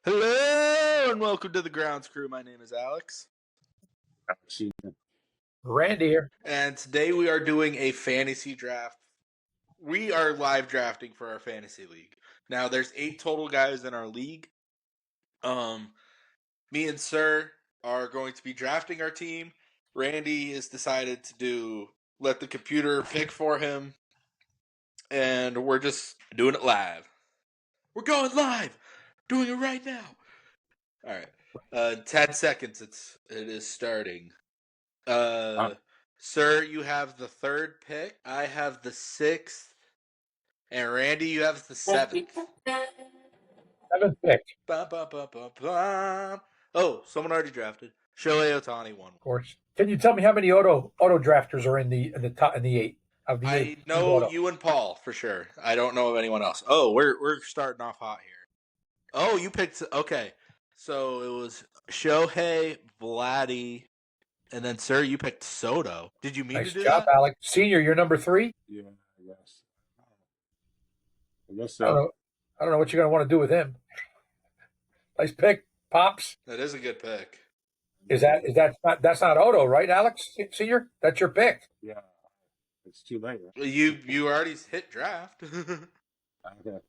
Hello and welcome to the Grounds Crew. My name is Alex. Randy here. And today we are doing a fantasy draft. We are live drafting for our fantasy league. Now there's 8 total guys in our league. Me and Sir are going to be drafting our team. Randy has decided to let the computer pick for him. And we're just doing it live. We're going live. Doing it right now. All right. 10 seconds. It is starting. Sir, you have the 3rd pick. I have the 6th. And Randy, you have the 7th. 7th pick. Bum, bum, bum, bum, bum. Oh, someone already drafted. Shohei Ohtani won. Of course. Can you tell me how many auto drafters are in the 8 of the 8? I know you and Paul for sure. I don't know of anyone else. Oh, we're starting off hot here. Oh, you picked okay. So it was Shohei, Vladdy, and then Sir, you picked Soto. Did you mean Nice to do job, that? Alex. Senior, you're number 3? Yeah, I guess so. I don't know what you're going to want to do with him. Nice pick, Pops. That is a good pick. That's not Odo, right, Alex? Senior, that's your pick. Yeah, it's too late. Right? You already hit draft. Okay.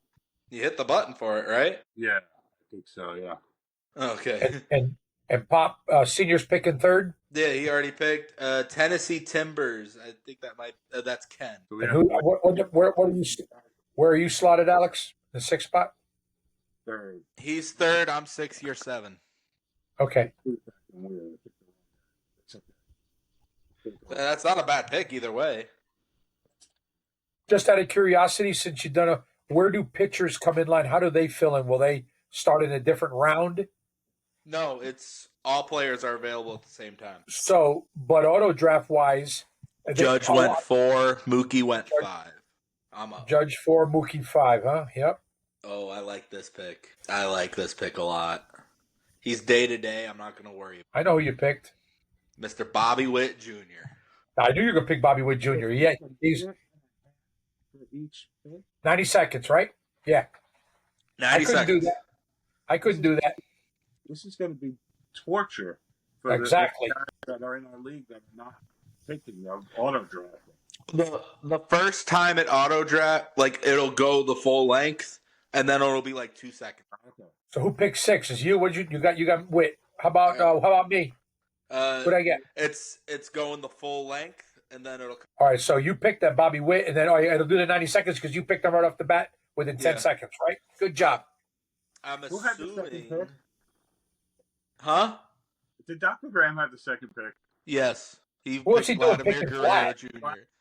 You hit the button for it, right? Yeah, I think so. Yeah. Okay. And Pop Senior's picking 3rd. Yeah, he already picked Tennessee Timbers. I think that's Ken. So where are you slotted, Alex? The 6th spot. 3rd. He's 3rd. I'm 6th. You're 7. Okay. That's not a bad pick either way. Just out of curiosity, since you've done where do pitchers come in line? How do they fill in? Will they start in a different round? No, it's all players are available at the same time. So, but auto draft wise, Judge went 4, Mookie went 5. I'm up. Judge 4, Mookie 5, huh? Yep. Oh, I like this pick. I like this pick a lot. He's day to day. I'm not going to worry. I know who you picked. Mr. Bobby Witt Jr. I knew you were going to pick Bobby Witt Jr. Yeah, he's 90 seconds, right? Yeah. 90 seconds. I couldn't do that. This is going to be torture for exactly the guys that are in our league that are not picking auto drafting. The first time at auto draft, like it'll go the full length, and then it'll be like 2 seconds. Okay. So who picked 6? Is you? What you got? You got Witt. How about me? What did I get? It's going the full length, and then it'll. All right. So you picked that Bobby Witt, and then it'll do the 90 seconds because you picked them right off the bat within 10 seconds, right? Good job. I'm Who had the second assuming. pick? Huh? Did Dr. Graham have the second pick? Yes. What's he doing? Vladimir Guerrero Jr.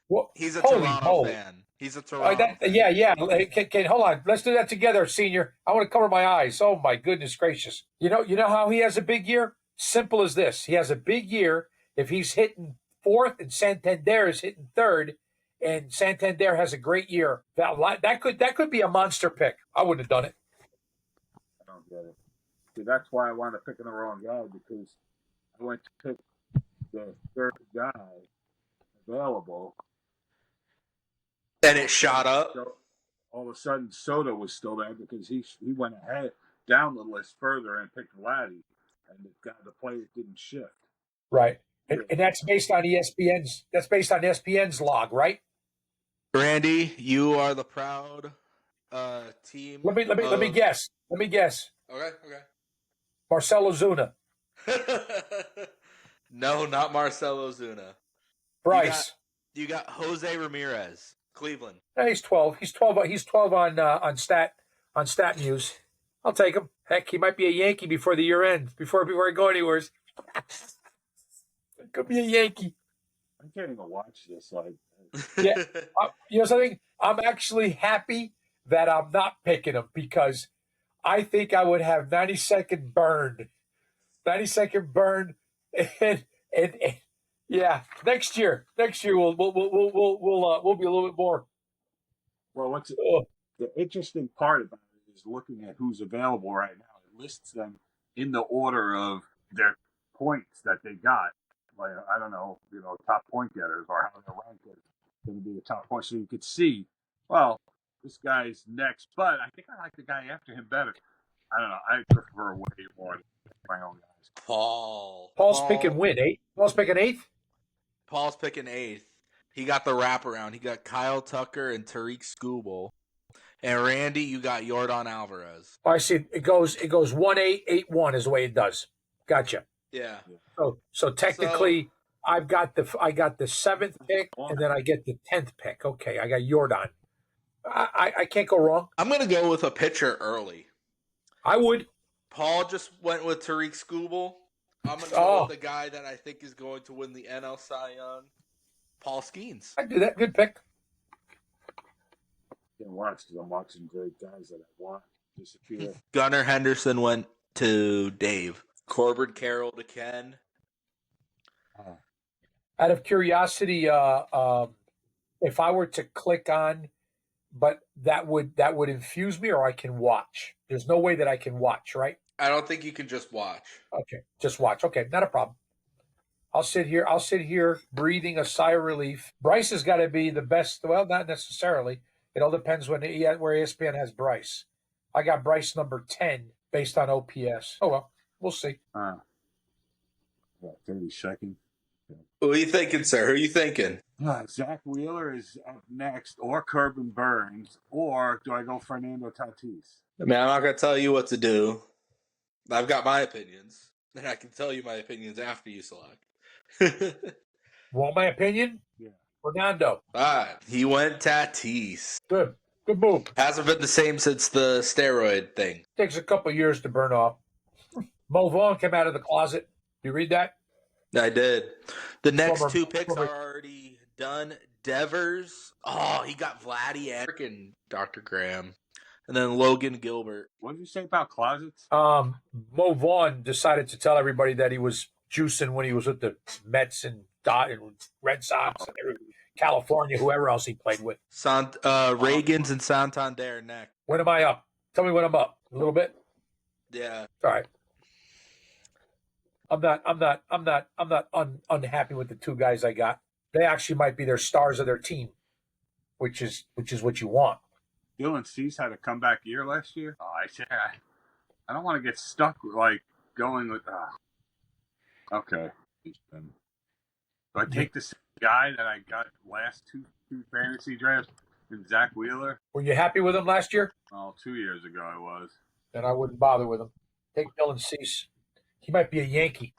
Well, He's a Toronto fan. He's a Toronto fan. Yeah. Hold on. Let's do that together, Senior. I want to cover my eyes. Oh, my goodness gracious. You know how he has a big year? Simple as this. He has a big year if he's hitting 4th and Santander is hitting 3rd, and Santander has a great year. That could be a monster pick. I wouldn't have done it. I don't get it. See, that's why I wound up picking the wrong guy, because I went to pick the 3rd guy available. And it shot up. So all of a sudden, Soto was still there because he went ahead down the list further and picked Vladdy, and the players didn't shift. Right, and that's based on ESPN's. That's based on ESPN's log, right? Randy, you are the proud team. Let me guess. Okay. Marcell Ozuna. No, not Marcell Ozuna. Bryce. You got Jose Ramirez, Cleveland. Yeah, he's 12. He's 12 on stat news. I'll take him. Heck, he might be a Yankee before the year ends. Before I go anywhere. Could be a Yankee. I can't even watch this. Yeah. You know something? I'm actually happy that I'm not picking him because I think I would have 90-second burn. 90-second burn, and yeah. Next year we'll be a little bit more. Well, the interesting part about it is looking at who's available right now. It lists them in the order of their points that they got. Like, I don't know, top point getters or how they're ranked is going to be the top point. So you could see, well, this guy's next, but I think I like the guy after him better. I don't know. I prefer way more than my own guys. Paul's picking win, 8. Paul's picking 8th? Paul's picking 8th. He got the wraparound. He got Kyle Tucker and Tariq Skubal. And Randy, you got Yordan Alvarez. I see. It goes 1-8, 8-1 is the way it does. Gotcha. Yeah. So technically, I got the 7th pick, and then I get the 10th pick. Okay, I got Yordan. I can't go wrong. I'm going to go with a pitcher early. I would. Paul just went with Tariq Skubal. I'm going to go with the guy that I think is going to win the NL Cy Young, Paul Skeens. I do that. Good pick. Can't watch because I'm watching great guys that I want disappear. Gunnar Henderson went to Dave. Corbin Carroll to Ken. Out of curiosity, if I were to click on, but that would infuse me, or I can watch. There's no way that I can watch, right? I don't think you can just watch. Okay, just watch. Okay, not a problem. I'll sit here breathing a sigh of relief. Bryce has got to be the best. Well, not necessarily. It all depends where ESPN has Bryce. I got Bryce number 10 based on OPS. Oh, well, we'll see. 30 seconds. Who are you thinking, sir? Who are you thinking? Zach Wheeler is up next, or Corbin Burns, or do I go Fernando Tatis? I mean, I'm not going to tell you what to do. I've got my opinions, and I can tell you my opinions after you select. Want my opinion? Yeah. Fernando. All right. He went Tatis. Good move. Hasn't been the same since the steroid thing. Takes a couple years to burn off. Mo Vaughn came out of the closet. You read that? I did. The next Former- 2 picks are already done. Devers. Oh, he got Vladdy and freaking Dr. Graham. And then Logan Gilbert. What did you say about closets? Mo Vaughn decided to tell everybody that he was juicing when he was with the Mets and Red Sox and California, whoever else he played with. Reagans and Santander next. When am I up? Tell me when I'm up. A little bit? Yeah. All right. I'm not unhappy with the 2 guys I got. They actually might be their stars of their team, which is what you want. Dylan Cease had a comeback year last year. Oh, I don't want to get stuck like going with. Okay. Do I take the guy that I got last two fantasy drafts in Zach Wheeler? Were you happy with him last year? Oh, 2 years ago I was. Then I wouldn't bother with him. Take Dylan Cease. He might be a Yankee.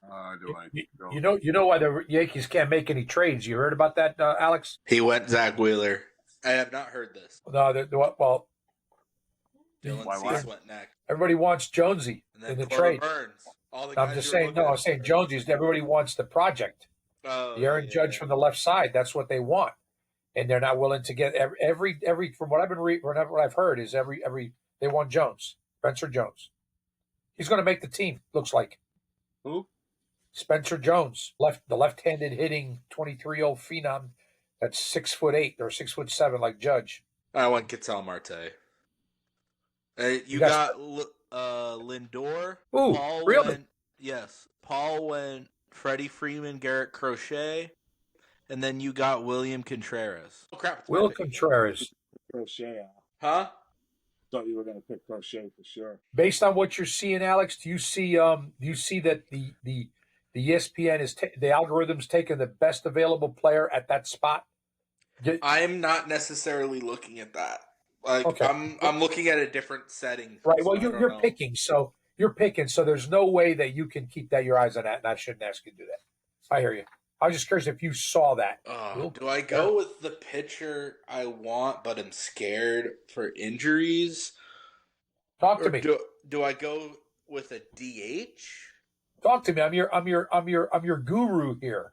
You know why the Yankees can't make any trades? You heard about that, Alex? He went Zach Wheeler. I have not heard this. No, well, Dylan Cease went next. Everybody wants Jonesy in the trade. Burns. I'm just saying. No, I'm saying Jonesy's. Everybody wants the project. The Aaron Judge from the left side. That's what they want, and they're not willing to get every. From what I've been what I've heard is every they want Jones, Spencer Jones. He's going to make the team. Looks like. Who? Spencer Jones, the left-handed hitting 23-year-old phenom. That's 6'8" or 6'7", like Judge. I went Ketel Marte. You got Lindor. Ooh, Paul really? Yes. Paul went Freddie Freeman, Garrett Crochet, and then you got William Contreras. Oh, crap. Will Contreras. Crochet. Huh? Thought you were going to pick Crochet for sure. Based on what you're seeing, Alex, do you see that the ESPN is the algorithm's taking the best available player at that spot? I'm not necessarily looking at that. Like okay. I'm looking at a different setting. Right. Well, you're picking, so there's no way that you can keep your eyes on that, and I shouldn't ask you to do that. I hear you. I was just curious if you saw that. Do I go with the pitcher I want, but I'm scared for injuries? Talk to me. Do I go with a DH? Talk to me. I'm your guru here.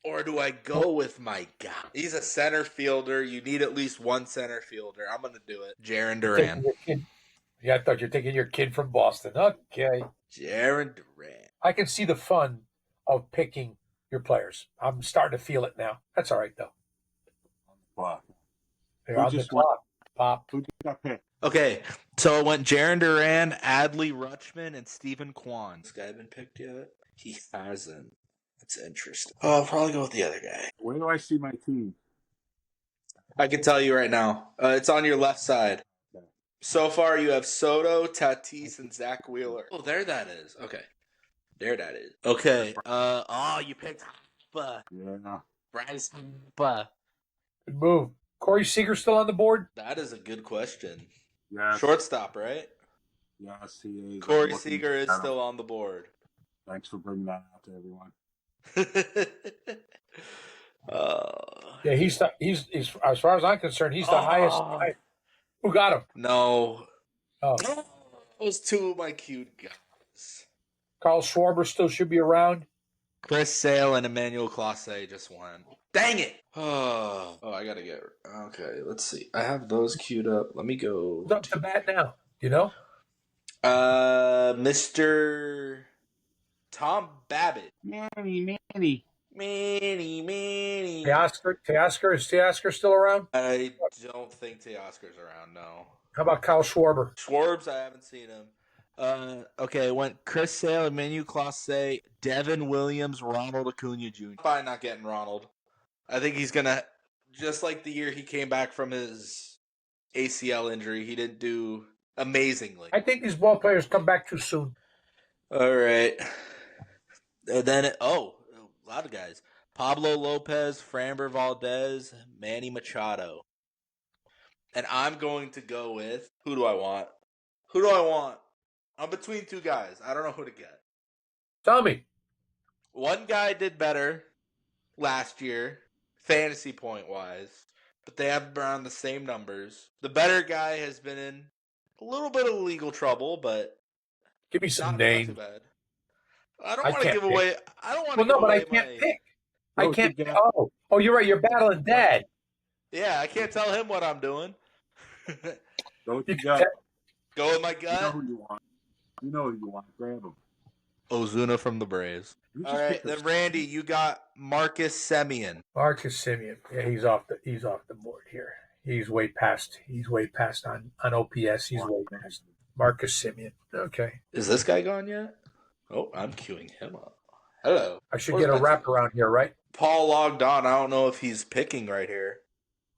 Or do I go with my guy? He's a center fielder. You need at least one center fielder. I'm going to do it. Jarren Duran. Yeah, I thought you were taking your kid from Boston. Okay. Jarren Duran. I can see the fun of picking your players. I'm starting to feel it now. That's all right, though. Wow. They're on the clock. Pop. Who did I pick? Okay, so it went Jarren Duran, Adley Rutschman, and Stephen Kwan. This guy been picked yet? He hasn't. That's interesting. Oh, I'll probably go with the other guy. Where do I see my team? I can tell you right now. It's on your left side. So far, you have Soto, Tatis, and Zach Wheeler. Oh, there that is. Okay. There that is. Okay. You picked Yeah. Bryce. Good move. Corey Seager still on the board? That is a good question. Yes. Shortstop, right? Yes, he is. Corey Seager is still on the board. Thanks for bringing that out to everyone. Yeah, he's as far as I'm concerned, he's the highest. Who got him? No. Oh, Those two of my cute guys. Carl Schwarber still should be around. Chris Sale and Emmanuel Clase just won. Dang it! Oh, I gotta get. Okay, let's see. I have those queued up. Let me go. Who's up to bat now? You know? Mr. Tom Babbitt. Manny. Teoscar, is Teoscar still around? I don't think Teoscar's around, no. How about Kyle Schwarber? Schwarbs, I haven't seen him. Okay, it went Chris Sale, Emmanuel Clase, Devin Williams, Ronald Acuna Jr. Probably not getting Ronald. I think he's going to, just like the year he came back from his ACL injury, he didn't do amazingly. I think these ball players come back too soon. All right. And then, a lot of guys. Pablo Lopez, Framber Valdez, Manny Machado. And I'm going to go with, who do I want? I'm between two guys. I don't know who to get. Tell me. One guy did better last year, fantasy point-wise, but they have around the same numbers. The better guy has been in a little bit of legal trouble, but give me some not names. too bad. I don't want to give away. I don't want to. Well, no, but I can't pick. I can't. Oh, you're right. You're battling Dad. Yeah, I can't tell him what I'm doing. Go with your gut. Go with my gut. You know who you want. You know who you want. Grab him. Ozuna from the Braves. All right, then Randy, you got Marcus Semien. Marcus Semien. Yeah, he's off the board here. He's way past on OPS. He's way past. Marcus Semien. Okay. Is this guy gone yet? Oh, I'm queuing him up. Hello. I should get a wrap around here, right? Paul logged on. I don't know if he's picking right here.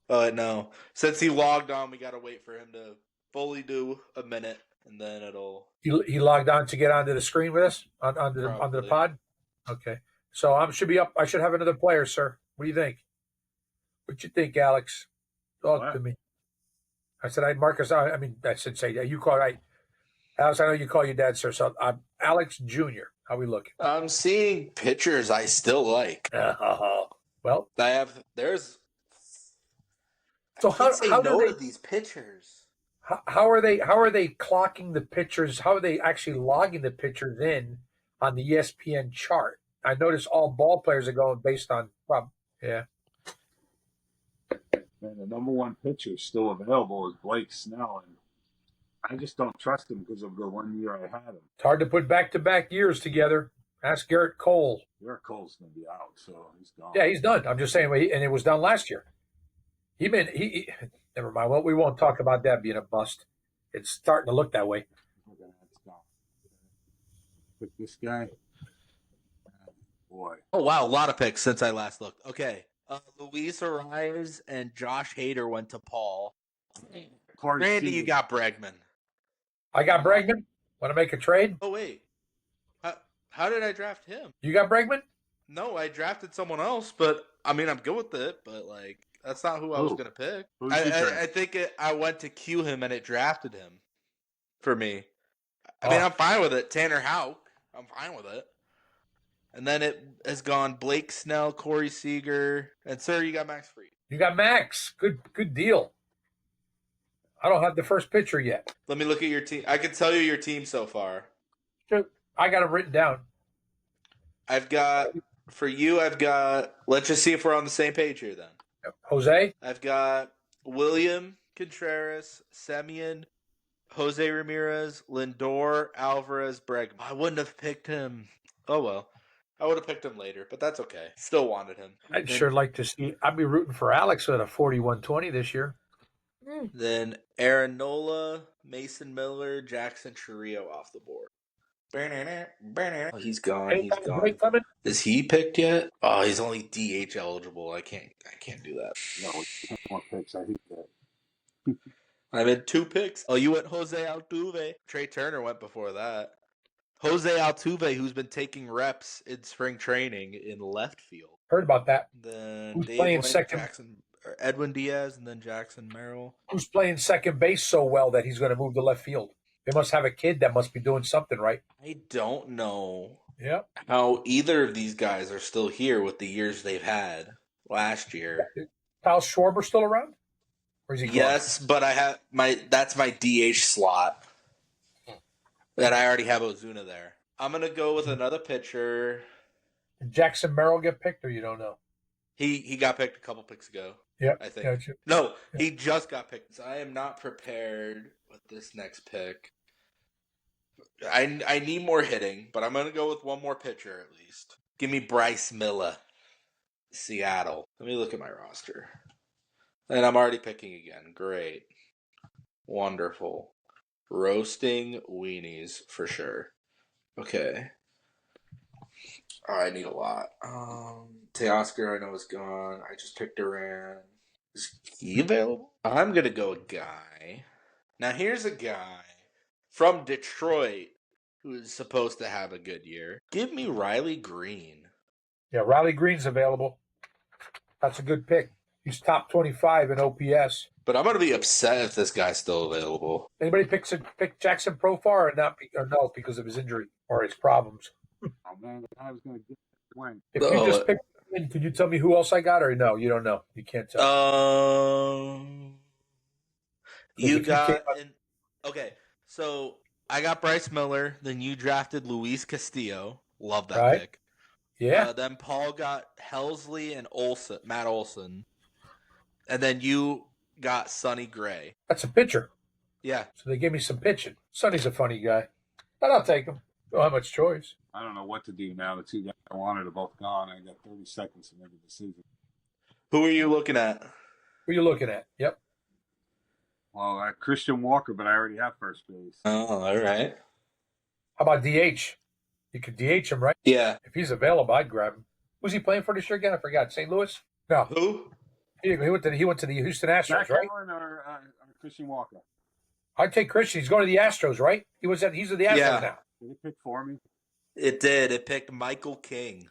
No. Since he logged on, we got to wait for him to fully do a minute, and then it'll... He logged on to get onto the screen with us? Onto the pod? Okay. So I should be up. I should have another player, sir. What do you think? What you think, Alex? Talk to me. I said, Marcus, I should say, you call right. Alex, I know you call your dad, sir. So I'm Alex Jr. How we looking? I'm seeing pictures I still like. Well, there's. So how do they, these pictures? How are they clocking the pictures? How are they actually logging the pictures in on the ESPN chart? I notice all ball players are going based on. Yeah. Man, the number one pitcher still available is Blake Snell, and I just don't trust him because of the 1 year I had him. It's hard to put back-to-back years together. Ask Garrett Cole. Garrett Cole's going to be out, so he's gone. Yeah, he's done. I'm just saying, and it was done last year. He never mind. Well, we won't talk about that being a bust. It's starting to look that way. Okay, that's gone. Pick this guy. Boy. Oh, wow. A lot of picks since I last looked. Okay. Luis Arias and Josh Hader went to Paul. Randy, you got Bregman. I got Bregman. Want to make a trade? Oh, wait. How did I draft him? You got Bregman? No, I drafted someone else, but I'm good with it, but that's not who I was going to pick. I think I went to queue him and it drafted him for me. I'm fine with it. Tanner Houck, I'm fine with it. And then it has gone Blake Snell, Corey Seager, and sir, you got Max Fried. You got Max. Good deal. I don't have the first pitcher yet. Let me look at your team. I can tell you your team so far. Sure. I got them written down. Let's just see if we're on the same page here then. Jose? I've got William Contreras, Semien, Jose Ramirez, Lindor, Alvarez, Bregman. I wouldn't have picked him. Oh, well. I would have picked him later, but that's okay. Still wanted him. I'd sure like to see. I'd be rooting for Alex at a 41-20 this year. Then Aaron Nola, Mason Miller, Jackson Chourio off the board. Oh, he's gone. He's gone. Is he picked yet? Oh, he's only DH eligible. I can't do that. No, 10 more picks. I think that. I'm in 2 picks. Oh, you went Jose Altuve. Trey Turner went before that. Jose Altuve, who's been taking reps in spring training in left field. Heard about that. Then Who's Dave playing Wright, second? Edwin Diaz, and then Jackson Merrill. Who's playing second base so well that he's going to move to left field? They must have a kid that must be doing something right. I don't know Yeah. how either of these guys are still here with the years they've had last year. Kyle Schwarber still around? Or is he gone? Yes, but I have that's my DH slot. That I already have Ozuna there. I'm gonna go with another pitcher. Did Jackson Merrill get picked, or you don't know? He got picked a couple picks ago. Yeah, I think. gotcha. No, he just got picked. So I am not prepared with this next pick. I need more hitting, but I'm gonna go with one more pitcher at least. Give me Bryce Miller, Seattle. Let me look at my roster. And I'm already picking again. Great. Wonderful. Roasting weenies for sure. Okay. Oh, I need a lot. Teoscar, I know is gone. I just picked Duran. Is he available? I'm gonna go a guy. Now here's a guy from Detroit who is supposed to have a good year. Give me Riley Green. Yeah, Riley Green's available. That's a good pick. He's top 25 in OPS. But I'm gonna be upset if this guy's still available. Anybody pick Jackson Profar or not? Or no, because of his injury or his problems. Oh man, I was going to get win. If you just picked him, could you tell me who else I got, or no? You don't know. You can't tell. You got okay. So I got Bryce Miller. Then you drafted Luis Castillo. Love that pick. Yeah. Then Paul got Helsley and Matt Olson. And then you got Sonny Gray. That's a pitcher. Yeah. So they gave me some pitching. Sonny's a funny guy. But I'll take him. Don't have much choice. I don't know what to do now. The two guys I wanted are both gone. I got 30 seconds to make a decision. Who are you looking at? Who are you looking at? Yep. Well, Christian Walker, but I already have first base. Oh, all right. How about DH? You could DH him, right? Yeah. If he's available, I'd grab him. Who's he playing for this year again? I forgot. St. Louis? No. Who? He went to the Houston Astros, Zach right? Allen or Christian Walker? I'd take Christian. He's going to the Astros, right? He's at the Astros now. Did it pick for me? It did. It picked Michael King,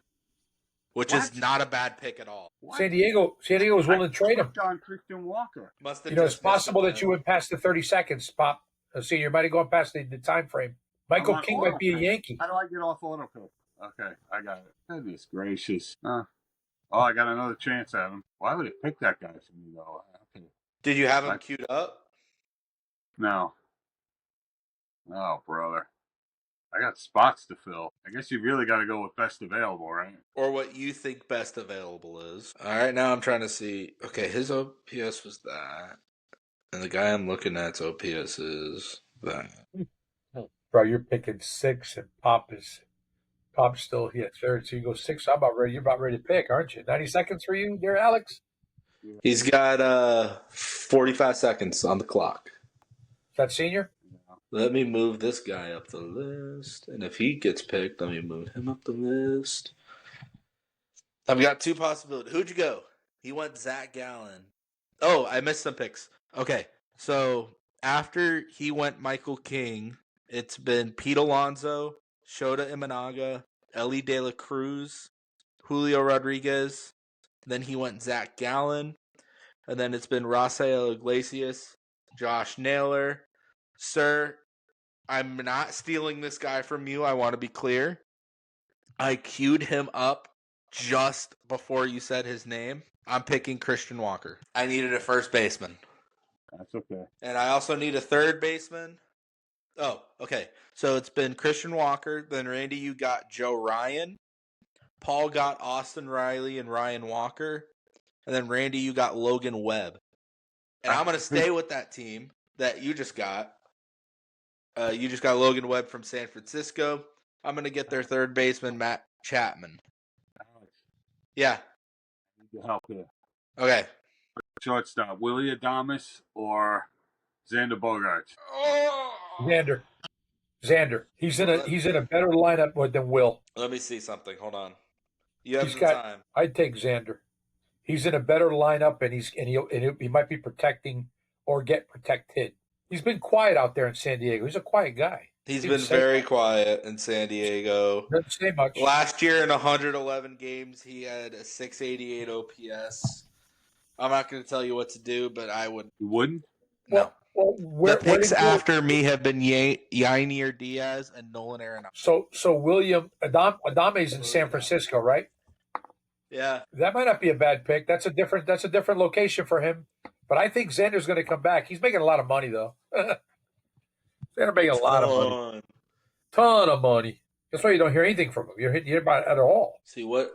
which is not a bad pick at all. What? San Diego was willing to trade him. On Christian Walker. Must have It's possible that you went past the 30 seconds, Pop. Senior might have gone past the time frame. Michael King might be a Yankee. How do I get off auto pick? Okay, I got it. Goodness gracious. Oh, I got another chance at him. Why would it pick that guy for me, though? Okay. Did you have him queued up? No. Oh, brother. I got spots to fill. I guess you really got to go with best available, right? Or what you think best available is. All right, now I'm trying to see. Okay, his OPS was that. And the guy I'm looking at's OPS is that. Bro, you're picking 6, and Pop's still here. Third, so you go 6. You're about ready to pick, aren't you? 90 seconds for you, dear Alex? He's got 45 seconds on the clock. Is that senior? Let me move this guy up the list. And if he gets picked, let me move him up the list. I've got 2 possibilities. Who'd you go? He went Zach Gallen. Oh, I missed some picks. Okay, so after he went Michael King, it's been Pete Alonso, Shota Imanaga, Ellie De La Cruz, Julio Rodriguez. Then he went Zach Gallen. And then it's been Rafael Iglesias, Josh Naylor. Sir, I'm not stealing this guy from you. I want to be clear. I queued him up just before you said his name. I'm picking Christian Walker. I needed a first baseman. That's okay. And I also need a third baseman. Oh, okay. So it's been Christian Walker. Then, Randy, you got Joe Ryan. Paul got Austin Riley and Ryan Walker. And then, Randy, you got Logan Webb. And I'm going to stay with that team that you just got. You just got Logan Webb from San Francisco. I'm going to get their third baseman, Matt Chapman. Alex, Yeah. I need your help here. Okay. Shortstop, Willie Adames or Xander Bogaerts? Xander. He's in a better lineup than Will. Let me see something. Hold on. You have time. I'd take Xander. He's in a better lineup, and he might be protecting or get protected. He's been quiet out there in San Diego. He's a quiet guy. He's Didn't been say very much. quiet in San Diego. Doesn't say much. Last year in 111 games, he had a 688 OPS. I'm not going to tell you what to do, but I would. You wouldn't? No. Well, The picks after me have been Yainier Diaz and Nolan Arenado. So William Adame's in San Francisco, right? Yeah. That might not be a bad pick. That's a different location for him. But I think Xander's going to come back. He's making a lot of money though. Xander making a lot of money. Ton of money. That's why you don't hear anything from him. You hear about it at all. See what?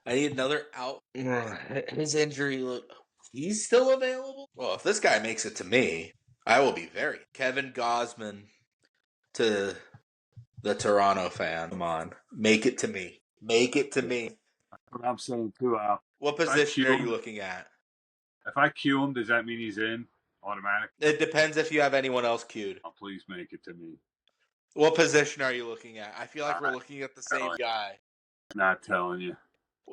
I need another out. His injury look. He's still available? Well, if this guy makes it to me, I will be very. Kevin Gosman to the Toronto fan. Come on. Make it to me. Make it to me. That's what I'm saying too, Al. What position are you looking at? If I cue him, does that mean he's in automatic? It depends if you have anyone else queued. Oh, please make it to me. What position are you looking at? I feel like we're looking at the same guy. Not telling you.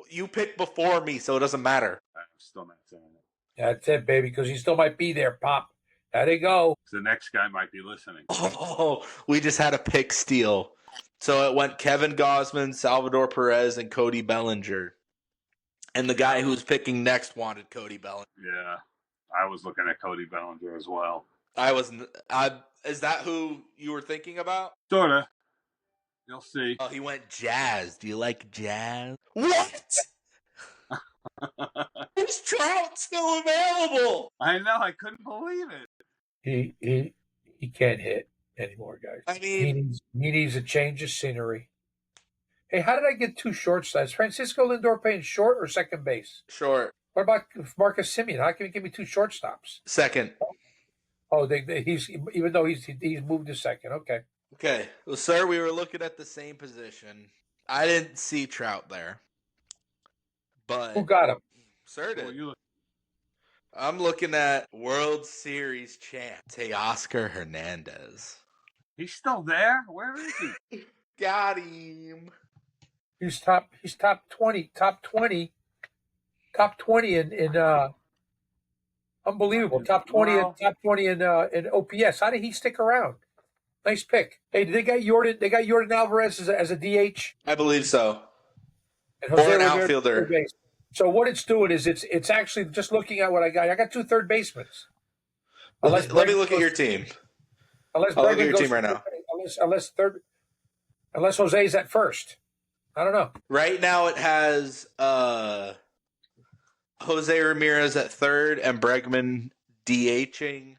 You picked before me, so it doesn't matter. I'm still not saying it. That's it, baby, because he still might be there, Pop. There they go. The next guy might be listening. Oh, we just had a pick steal. So it went Kevin Gosman, Salvador Perez, and Cody Bellinger. And the guy who was picking next wanted Cody Bellinger. Yeah, I was looking at Cody Bellinger as well. Is that who you were thinking about? Sorta. You'll see. Oh, he went Jazz. Do you like Jazz? What? Is Trout still available? I know. I couldn't believe it. He can't hit anymore, guys. I mean, he needs a change of scenery. Hey, how did I get two shortstops? Francisco Lindor playing short or second base? Short. What about Marcus Semien? How can you give me two shortstops? Second. Oh, he's even though he's moved to second. Okay. Okay. Well, sir, we were looking at the same position. I didn't see Trout there. But who got him? Sir did. I'm looking at World Series champ Teoscar Hernandez. He's still there? Where is he? Got him. He's top 20 in unbelievable. Top 20 in OPS. How did he stick around? Nice pick. Hey, did they got Yordan Alvarez as a DH? I believe so. And Or an outfielder. So what it's doing is it's actually just looking at what I got. I got two third basemen. Let me look at your team. I'll look at your team right now. Unless Jose's at first. I don't know. Right now it has Jose Ramirez at third and Bregman DHing,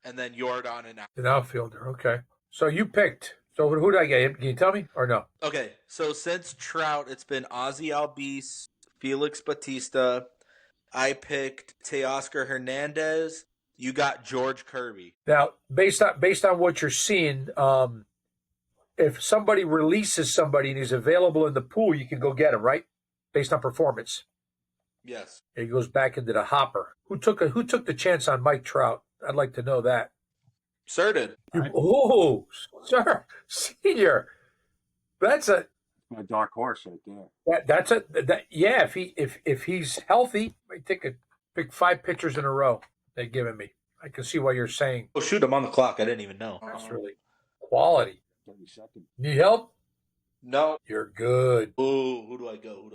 and then Yordan an outfielder. Okay. So you picked. So who did I get? Can you tell me or no? Okay. So since Trout, it's been Ozzy Albies, Felix Batista. I picked Teoscar Hernandez. You got George Kirby. Now, based on what you're seeing, if somebody releases somebody and he's available in the pool, you can go get him, right? Based on performance. Yes. He goes back into the hopper. Who took the chance on Mike Trout? I'd like to know that. Sir did. Sir, senior. That's my dark horse right there. Yeah. If he's healthy, I take a pick 5 pitchers in a row. They're giving me. I can see what you're saying. Oh shoot, I'm on the clock. I didn't even know. That's really quality. 30 seconds. Need help? No. You're good. Ooh, who do I go?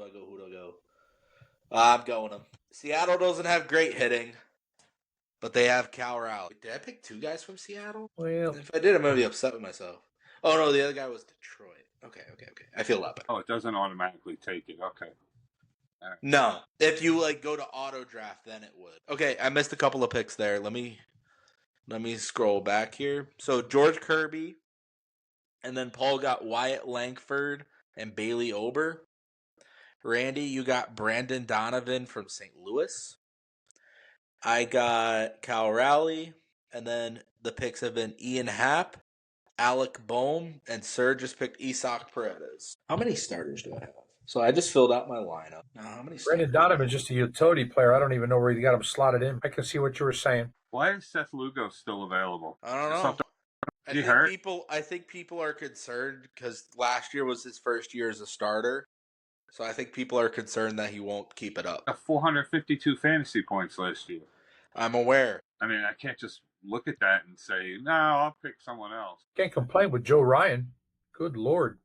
I'm going him. Seattle doesn't have great hitting, but they have Cal Raleigh. Did I pick 2 guys from Seattle? Well, if I did, I'm going to be upset with myself. Oh, no, the other guy was Detroit. Okay. I feel a lot better. Oh, it doesn't automatically take it. Okay. Right. No. If you go to auto draft, then it would. Okay, I missed a couple of picks there. Let me scroll back here. So George Kirby, and then Paul got Wyatt Langford and Bailey Ober. Randy, you got Brandon Donovan from St. Louis. I got Cal Raleigh, and then the picks have been Ian Happ, Alec Boehm, and Sir just picked Isaac Paredes. How many starters do I have? So I just filled out my lineup. Now, how many? Brandon Donovan's just a utility player. I don't even know where you got him slotted in. I can see what you were saying. Why is Seth Lugo still available? I don't know. I think people are concerned because last year was his first year as a starter. So I think people are concerned that he won't keep it up. 452 fantasy points last year. I'm aware. I mean, I can't just look at that and say, no, I'll pick someone else. Can't complain with Joe Ryan. Good Lord.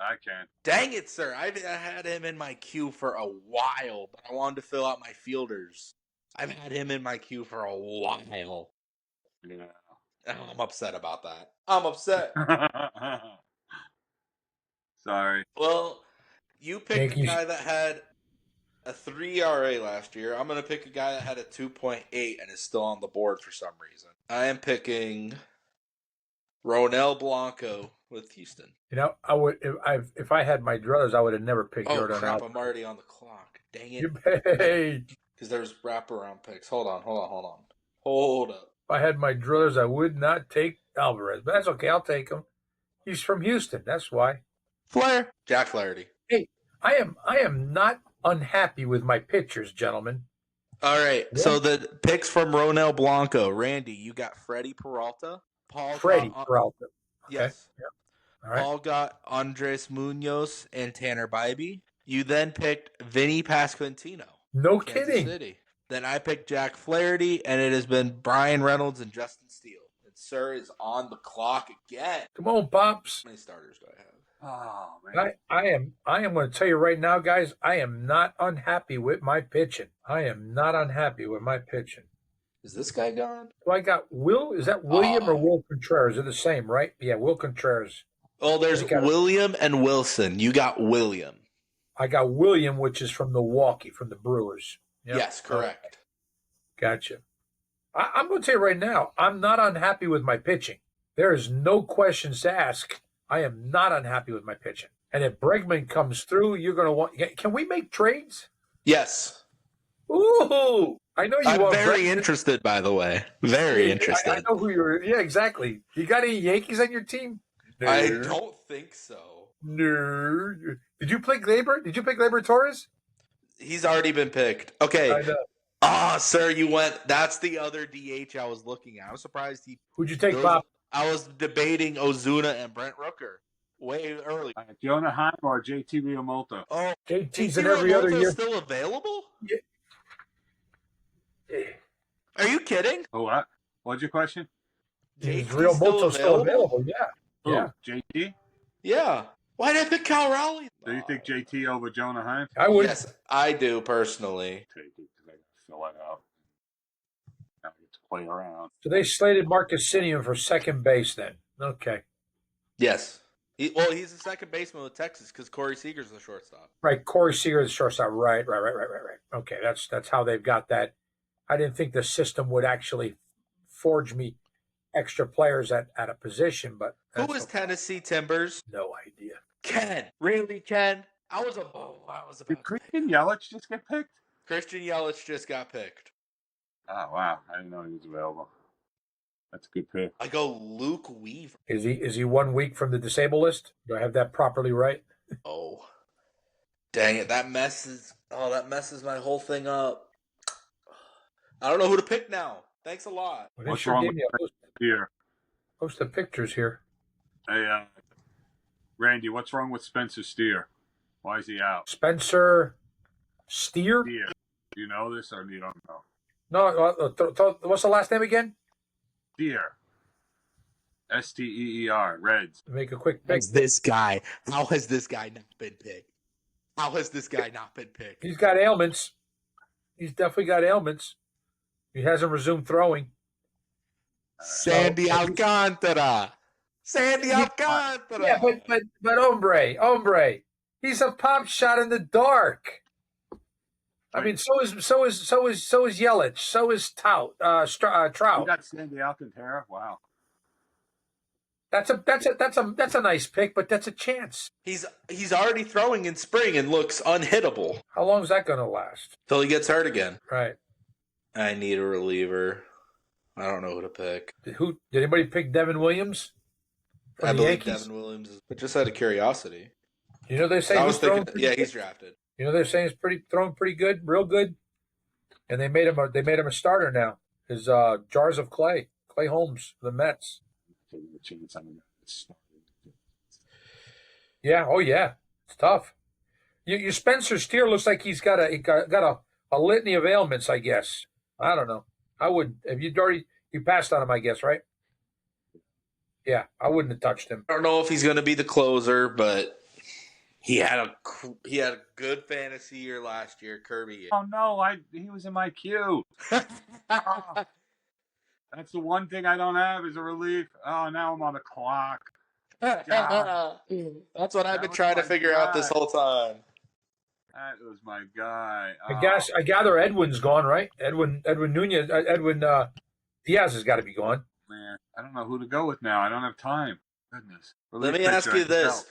I can't. Dang it, sir. I had him in my queue for a while, but I wanted to fill out my fielders. I've had him in my queue for a while. Yeah. Oh, I'm upset about that. I'm upset. Sorry. Well, you picked a Yankees. guy that had a 3 ERA last year. I'm going to pick a guy that had a 2.8 and is still on the board for some reason. I am picking Ronel Blanco with Houston. You know, I would if I had my druthers, I would have never picked Oh, Jordan crap. Alvarez. I'm already on the clock. Dang it. Hey, Because there's wraparound picks. Hold on. Hold up. if I had my druthers, I would not take Alvarez. But that's okay. I'll take him. He's from Houston. That's why. Flair. Jack Flaherty. Hey, I am not unhappy with my pitchers, gentlemen. All right. Yeah. So the picks from Ronel Blanco. Randy, you got Freddie Peralta. Freddie Peralta. Okay. Yes. Yeah. All right. Paul got Andres Munoz and Tanner Bybee. You then picked Vinny Pasquantino. No Kansas kidding. City. Then I picked Jack Flaherty, and it has been Brian Reynolds and Justin Steele. And Sir is on the clock again. Come on, Pops. How many starters do I have? Oh, man. I am going to tell you right now, guys, I am not unhappy with my pitching. I am not unhappy with my pitching. Is this guy gone? So I got is that William or Will Contreras? They're the same, right? Yeah, Will Contreras. Oh, there's William and Wilson. You got William. I got William, which is from Milwaukee, from the Brewers. Yep. Yes, correct. Gotcha. I'm going to tell you right now, I'm not unhappy with my pitching. There is no questions to ask. I am not unhappy with my pitching. And if Bregman comes through, you're going to want. Can we make trades? Yes. Ooh, I know you. I'm very interested, by the way. Very interested. I know who you're. Yeah, exactly. You got any Yankees on your team? No. I don't think so. No. Did you pick Gleyber? Did you pick Gleyber Torres? He's already been picked. Okay. I know. Sir, you went. That's the other DH I was looking at. I was surprised he. Who'd you take, Bob? I was debating Ozuna and Brent Rooker way early. Jonah Heim or JT Realmuto? Oh, JT's in every other year. Still available? Yeah. Are you kidding? Oh, what? What's your question? Is Realmuto still available? Yeah. Who? Yeah. JT? Yeah. Why did I pick Cal Rowley? Do you think JT over Jonah Heim? I would. Yes, I do personally. Take it because I got to fill it out. Now I get to play around. So they slated Marcus Simeon for second base then. Okay. Yes. He's the second baseman with Texas because Corey Seager's the shortstop. Right. Corey Seager is the shortstop. Right. Okay. That's how they've got that. I didn't think the system would actually forge me extra players at a position, but who was Tennessee Timbers? No idea. Ken. Really, Ken? I was Did Christian Yelich just get picked? Christian Yelich just got picked. Oh, wow. I didn't know he was available. That's a good pick. I go Luke Weaver. Is he 1 week from the disabled list? Do I have that properly right? Oh. Dang it. That messes my whole thing up. I don't know who to pick now. Thanks a lot. Well, What's wrong with here? Post the pictures here. Hey, Randy, what's wrong with Spencer Steer? Why is he out? Spencer Steer? Steer. Do you know this or you don't know? No, what's the last name again? Steer. Steer. Reds. Make a quick pick. How has this guy not been picked? How has this guy not been picked? He's got ailments. He's definitely got ailments. He hasn't resumed throwing. Sandy Alcantara. Sandy Alcantara. Yeah, but hombre. He's a pop shot in the dark. I mean, so is Yelich. So is Trout. You got Sandy Alcantara. Wow. That's a nice pick, but that's a chance. He's already throwing in spring and looks unhittable. How long is that going to last? Till he gets hurt again. Right. I need a reliever. I don't know who to pick. Did anybody pick Devin Williams? I believe Devin Williams is, but just out of curiosity. You know they say he's drafted. You know they're saying he's throwing pretty good, real good, and they made him a starter now. His Jars of Clay Holmes, the Mets. Yeah, oh yeah, it's tough. Your Spencer Steer looks like he's got a litany of ailments. I guess I don't know. I would. Have you already? You passed on him, I guess, right? Yeah, I wouldn't have touched him. I don't know if he's going to be the closer, but he had a good fantasy year last year. Kirby. Oh no, he was in my queue. Oh, that's the one thing I don't have is a relief. Oh, now I'm on the clock. God. That's what I've been was trying to my figure out this guy. whole time. That was my guy. I gather Edwin's gone, right? Edwin Nunez, Edwin Diaz has got to be gone. Man, I don't know who to go with now. I don't have time. Goodness. Let me ask you this: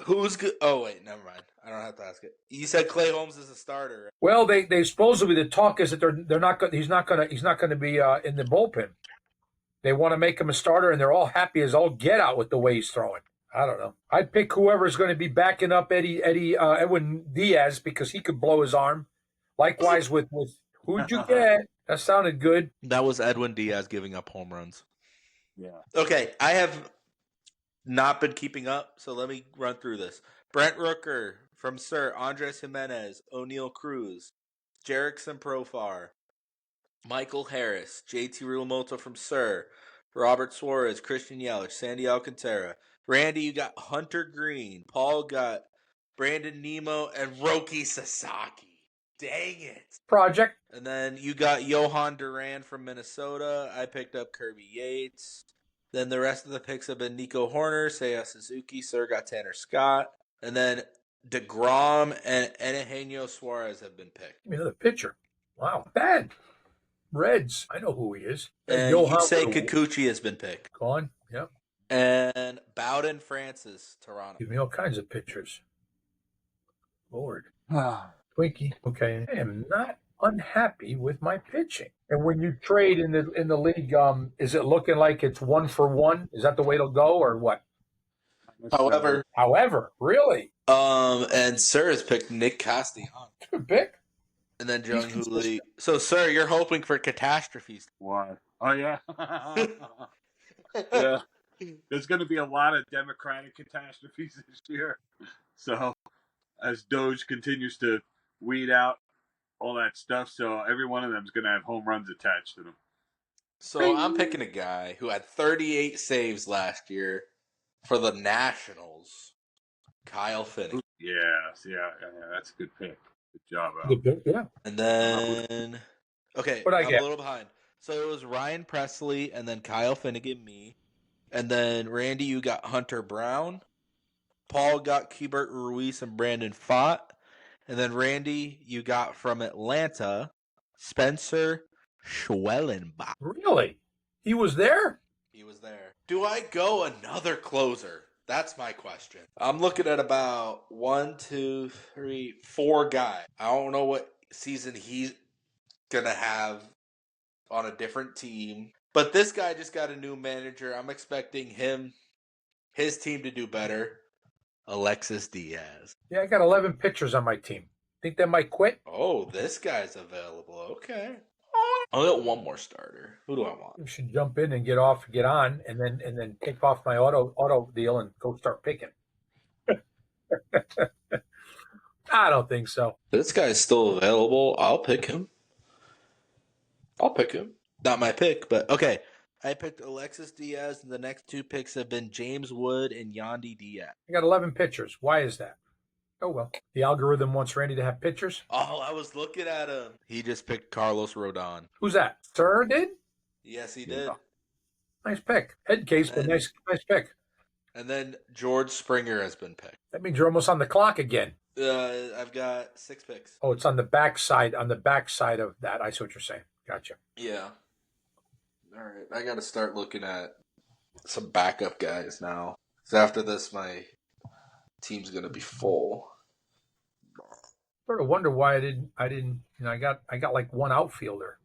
who's good? Oh wait, never mind. I don't have to ask it. You said Clay Holmes is a starter. Right? Well, they supposedly the talk is that they're not going. He's not going to be in the bullpen. They want to make him a starter, and they're all happy as all get out with the way he's throwing. I don't know. I'd pick whoever's going to be backing up Edwin Diaz because he could blow his arm. Likewise with who'd you get? That sounded good. That was Edwin Diaz giving up home runs. Yeah. Okay, I have not been keeping up, so let me run through this. Brent Rooker from Sir, Andres Jimenez, O'Neill Cruz, Jerickson Profar, Michael Harris, JT Realmoto from Sir, Robert Suarez, Christian Yelich, Sandy Alcantara. Randy, you got Hunter Green. Paul got Brandon Nemo and Roki Sasaki. Dang it. Project. And then you got Johan Duran from Minnesota. I picked up Kirby Yates. Then the rest of the picks have been Nico Horner, Seiya Suzuki. Sir got Tanner Scott. And then DeGrom and Eugenio Suarez have been picked. Another pitcher. Wow. Bad. Reds. I know who he is. And Yusei Kikuchi has been picked. Gone. Yep. And Bowden Francis, Toronto. Give me all kinds of pitchers. Lord. Twinkie. Okay. I am not unhappy with my pitching. And when you trade in the league, is it looking like it's 1-for-1? Is that the way it'll go or what? However, really? And Sir has picked Nick Castellanos. Good pick. And then Jung Hoo Lee. So, Sir, you're hoping for catastrophes. Why? Oh, yeah. Yeah. There's going to be a lot of Democratic catastrophes this year. So, as Doge continues to weed out all that stuff, so every one of them is going to have home runs attached to them. So, I'm picking a guy who had 38 saves last year for the Nationals, Kyle Finnegan. Yeah, that's a good pick. Good job, Al. Good pick, yeah. And then, okay, What'd I I'm get? a little behind. So it was Ryan Presley and then Kyle Finnegan, me. And then, Randy, you got Hunter Brown. Paul got Keibert Ruiz and Brandon Pfaadt. And then, Randy, you got from Atlanta, Spencer Schwellenbach. Really? He was there? He was there. Do I go another closer? That's my question. I'm looking at about 1, 2, 3, 4 guys. I don't know what season he's going to have on a different team. But this guy just got a new manager. I'm expecting his team to do better. Alexis Diaz. Yeah, I got 11 pitchers on my team. Think they might quit? Oh, this guy's available. Okay. I'll get one more starter. Who do I want? You should jump in and get on, and then take off my auto deal and go start picking. I don't think so. This guy's still available. I'll pick him. Not my pick, but okay. I picked Alexis Diaz, and the next 2 picks have been James Wood and Yandy Diaz. I got 11 pitchers. Why is that? Oh, well. The algorithm wants Randy to have pitchers. Oh, I was looking at him. He just picked Carlos Rodon. Who's that? Sir did? Yes, he did. Oh, nice pick. Head case, but nice pick. And then George Springer has been picked. That means you're almost on the clock again. I've got 6 picks. Oh, it's on the back side of that. I see what you're saying. Gotcha. Yeah. All right. I got to start looking at some backup guys now. Because after this, my team's going to be full. Sort of wonder why I didn't. I got like one outfielder.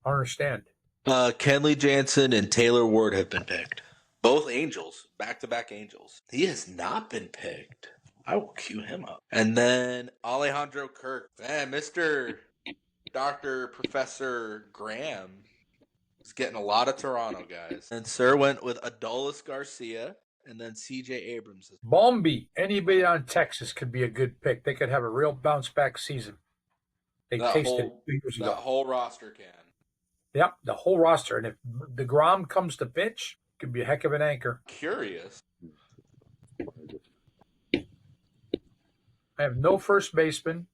I don't understand. Kenley Jansen and Taylor Ward have been picked. Both Angels, back-to-back Angels. He has not been picked. I will cue him up. And then Alejandro Kirk. Man, Mr. Dr. Professor Graham is getting a lot of Toronto guys. And Sir went with Adolis Garcia and then C.J. Abrams. Bombi. Anybody on Texas could be a good pick. They could have a real bounce-back season. They That tasted whole 2 years that ago. whole roster can. Yep, the whole roster. And if DeGrom comes to pitch, could be a heck of an anchor. Curious. I have no first baseman.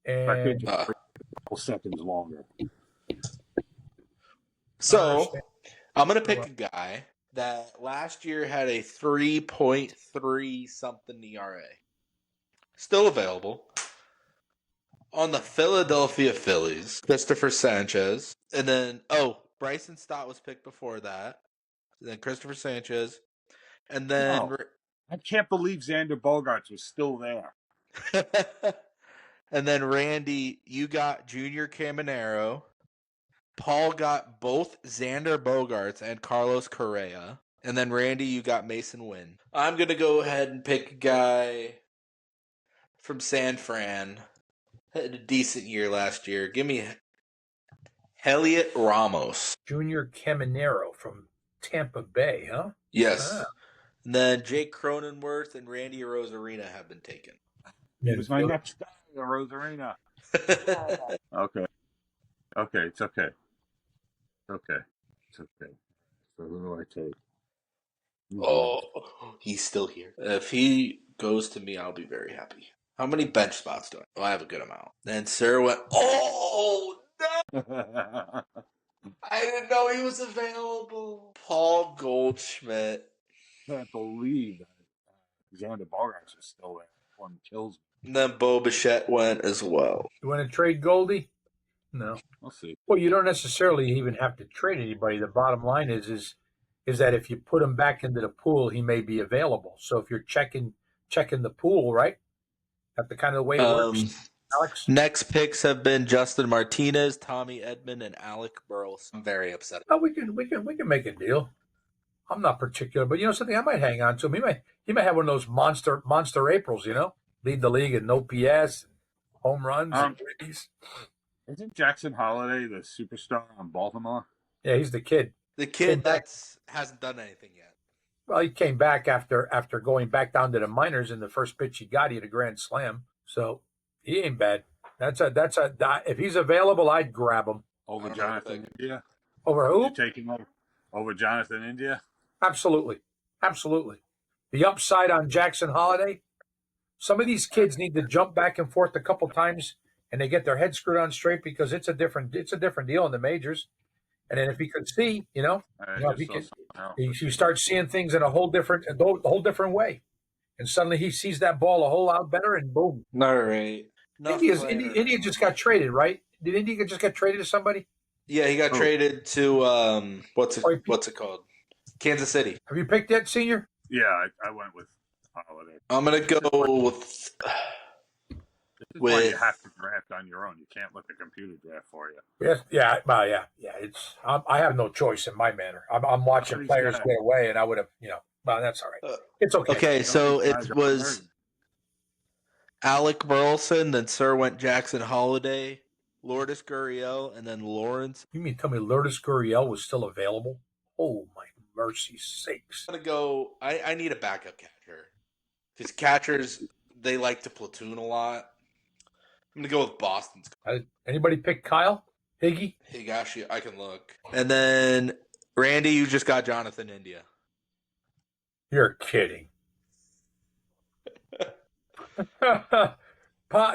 That could And just a couple seconds longer. So I'm gonna pick a guy that last year had a 3.3 something ERA. Still available. On the Philadelphia Phillies, Christopher Sanchez. And then Bryson Stott was picked before that. And then Christopher Sanchez. And then I can't believe Xander Bogaerts was still there. and then Randy, you got Junior Caminero. Paul got both Xander Bogaerts and Carlos Correa. And then Randy, you got Mason Wynn. I'm going to go ahead and pick a guy from San Fran. Had a decent year last year. Give me Heliot Ramos. Junior Caminero from Tampa Bay, huh? Yes. Ah. And then Jake Cronenworth and Randy Rosarina have been taken. It was my next guy, Rosarina. Okay. Okay, it's okay. Okay. It's okay. So who do I take? Oh, he's still here. If he goes to me, I'll be very happy. How many bench spots do I have? Oh, I have a good amount. Then Sir went, oh, no! I didn't know he was available. Paul Goldschmidt. Can't believe that Xander Bogaerts is still there. One kills me. And then Bo Bichette went as well. You want to trade Goldie? No. We'll see. Well, you don't necessarily even have to trade anybody. The bottom line is that if you put him back into the pool, he may be available. So if you're checking the pool, right? That's the kind of way it works. Alex? Next picks have been Justin Martinez, Tommy Edman, and Alec Burleson. I'm very upset. Oh, we can make a deal. I'm not particular, but you know something, I might hang on to him. He might have one of those monster Aprils, you know, lead the league in OPS, home runs, and ribbies. Isn't Jackson Holiday the superstar on Baltimore? Yeah, he's the kid. The kid hasn't done anything yet. Well, he came back after going back down to the minors, and the first pitch he got, he had a grand slam. So he ain't bad. If he's available, I'd grab him. Over Jonathan India? Over who? You're taking over Jonathan India? Absolutely. The upside on Jackson Holiday, some of these kids need to jump back and forth a couple times and they get their head screwed on straight because it's a different deal in the majors. And then if he could see, you start seeing things in a whole different way. And suddenly he sees that ball a whole lot better and boom. All right. India just got traded, right? Did India just get traded to somebody? Yeah, he got traded to what's it called? Kansas City. Have you picked that, Senior? Yeah, I went with Holiday. I'm gonna go with. This is why you have to draft on your own. You can't let the computer draft for you. Yes, yeah. It's I have no choice in my manner. I'm watching players get away, and I would have, Well, that's all right. It's okay. Okay, so it was Alec Burleson, then Sir went Jackson Holiday, Lourdes Gurriel, and then Lawrence. You mean tell me Lourdes Gurriel was still available? Oh my mercy sakes! I'm gonna go. I need a backup catcher because catchers they like to platoon a lot. I'm gonna go with Boston's. Anybody pick Kyle Higgy? Higashi, I can look. And then Randy, you just got Jonathan India. You're kidding.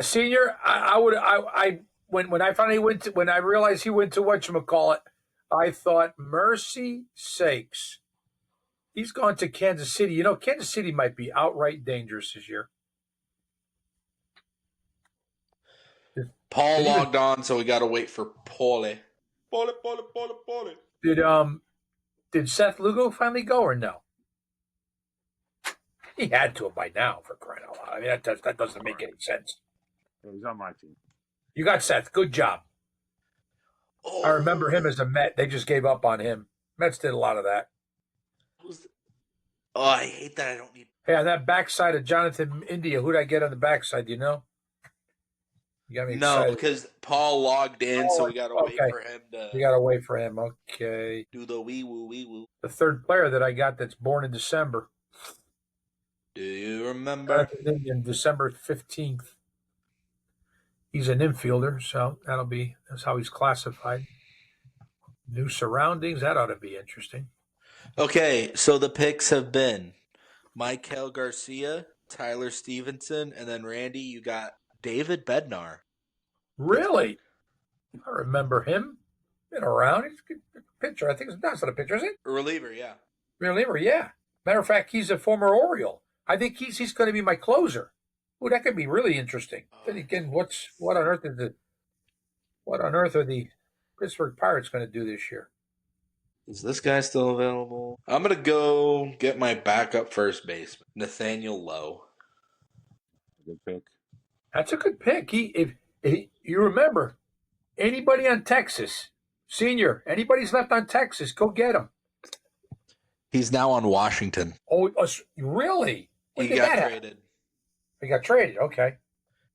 Senior, when I realized he went to whatchamacallit, I thought, mercy sakes, he's gone to Kansas City. Kansas City might be outright dangerous this year. Paul logged on, so we got to wait for Paulie. Paulie. Did Seth Lugo finally go or no? He had to have by now, for crying out loud. I mean, that doesn't make any sense. He's on my team. You got Seth. Good job. Oh. I remember him as a Met. They just gave up on him. Mets did a lot of that. I hate that I don't need... Hey, on that backside of Jonathan India, who'd I get on the backside, do you know? You got me excited. No, because Paul logged in, so we got to wait for him to... You got to wait for him. Okay. Do the wee-woo. The third player that I got that's born in December. Do you remember? In December 15th. He's an infielder, so that's how he's classified. New surroundings, that ought to be interesting. Okay, so the picks have been Michael Garcia, Tyler Stevenson, and then Randy, you got David Bednar. Really? I remember him. Been around. He's a good pitcher. I think that's not a pitcher, is it? A reliever, yeah. Reliever, yeah. Matter of fact, he's a former Oriole. I think he's going to be my closer. Oh, that could be really interesting. Then again, what on earth are the Pittsburgh Pirates going to do this year? Is this guy still available? I'm going to go get my backup first baseman, Nathaniel Lowe. Good pick. That's a good pick. If you remember, anybody on Texas, senior, anybody's left on Texas, go get him. He's now on Washington. Oh, really? When He did got that happen? traded. He got traded. Okay.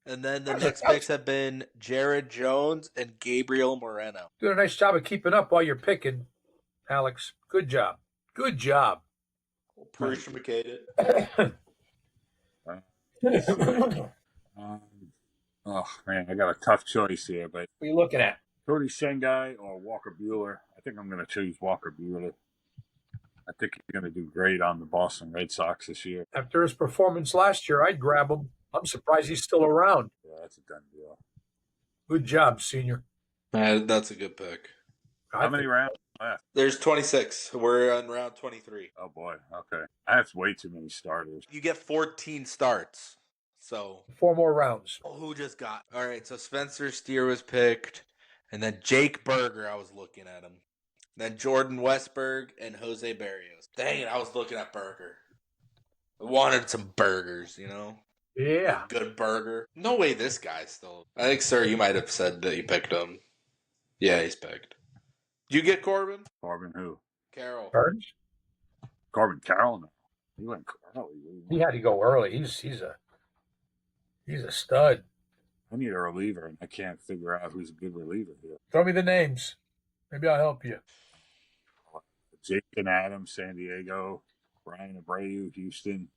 And then the next picks have been Jared Jones and Gabriel Moreno. Doing a nice job of keeping up while you're picking, Alex. Good job. Good job. Appreciate it. Oh man, I got a tough choice here, but What are you looking at? Cody Sengai or Walker Buehler. I think I'm going to choose Walker Buehler. I think he's going to do great on the Boston Red Sox this year. After his performance last year, I'd grab him. I'm surprised he's still around. Yeah, that's a done deal. Good job, senior. That's a good pick. How many rounds left? There's 26. We're on round 23. Oh boy, okay. I have way too many starters. You get 14 starts. So 4 more rounds. who just got? All right, so Spencer Steer was picked, and then Jake Berger, I was looking at him. Then Jordan Westberg and Jose Barrios. Dang it, I was looking at Berger. I wanted some burgers, you know? Yeah. A good burger. No way this guy's still. I think, sir, you might have said that you picked him. Yeah, he's picked. Did you get Corbin? Corbin who? Carroll. Burns? Corbin Carroll? No. He went early. He had to go early. He's a stud. I need a reliever, and I can't figure out who's a good reliever here. Throw me the names. Maybe I'll help you. Jason Adams, San Diego. Brian Abreu, Houston.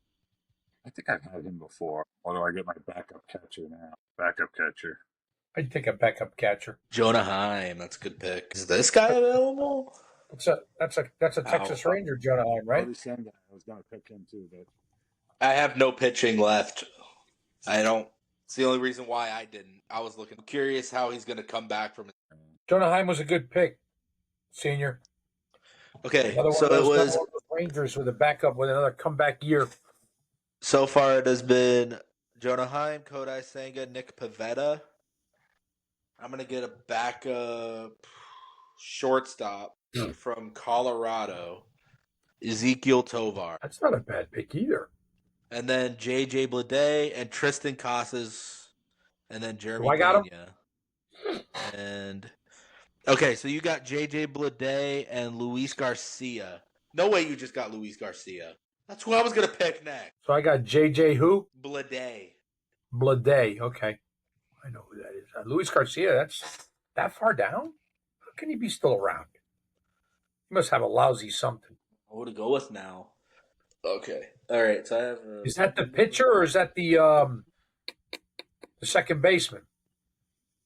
I think I've had him before. Or do I get my backup catcher now? Backup catcher. I'd take a backup catcher. Jonah Heim, that's a good pick. Is this guy available? That's a Texas Ranger, Jonah Heim, right? I was going to pick him too, but I have no pitching left. I don't. It's the only reason why I didn't. I was curious how he's going to come back from it. Jonah Heim was a good pick, senior. Okay, Another so one of it those was. Rangers with a backup with another comeback year. So far, it has been Jonah Heim, Kodai Senga, Nick Pivetta. I'm going to get a backup shortstop from Colorado, Ezekiel Tovar. That's not a bad pick either. And then J.J. Bleday and Tristan Casas, and then Jeremy I got Pena. And okay, so you got J.J. Bleday and Luis Garcia. No way you just got Luis Garcia. That's who I was going to pick next. So I got J.J. who? Bleday. Bleday. Okay. I know who that is. Luis Garcia, that's that far down? How can he be still around? He must have a lousy something. Who to go with now? Okay. All right. So I have. Is that the pitcher or is that the second baseman?